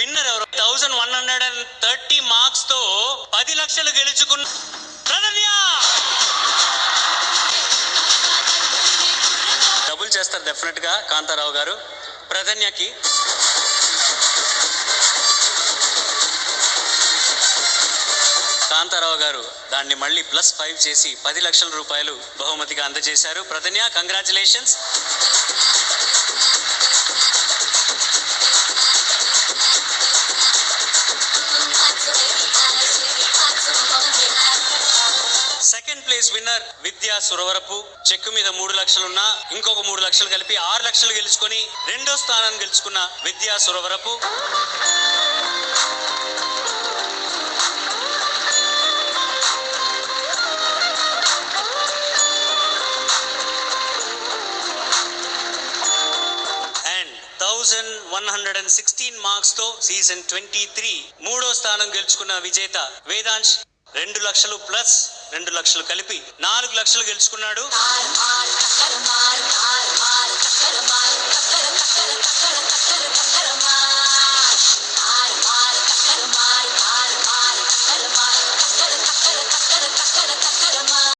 Winner ఎవరు? 1130 marks తో 10 లక్షలు గెలుచుకున్న ప్రధన్య. డబుల్ చేస్తారు డెఫినెట్ గా కాంతారావు గారు. ప్రధన్యకి కాంతారావు గారు దాన్ని మళ్ళీ +5 చేసి 10 లక్షల రూపాయలు బహుమతిగా అందజేశారు. Pradhanya, congratulations. Second place winner విద్యా సురవరపు. చెక్కు మీద 3 లక్షలున్నా ఇంకొక 3 లక్షలు కలిపి 6 లక్షలు గెలుచుకొని 2వ స్థానాన్ని గెలుచుకున్న విద్యా సురవరపు. అండ్ 1116 మార్క్స్ తో సీజన్ 23 3వ స్థానం గెలుచుకున్న విజేత వేదాంశ్. 2 లక్షలు +2 లక్షలు కలిపి 4 లక్షలు గెలుచుకున్నాడు.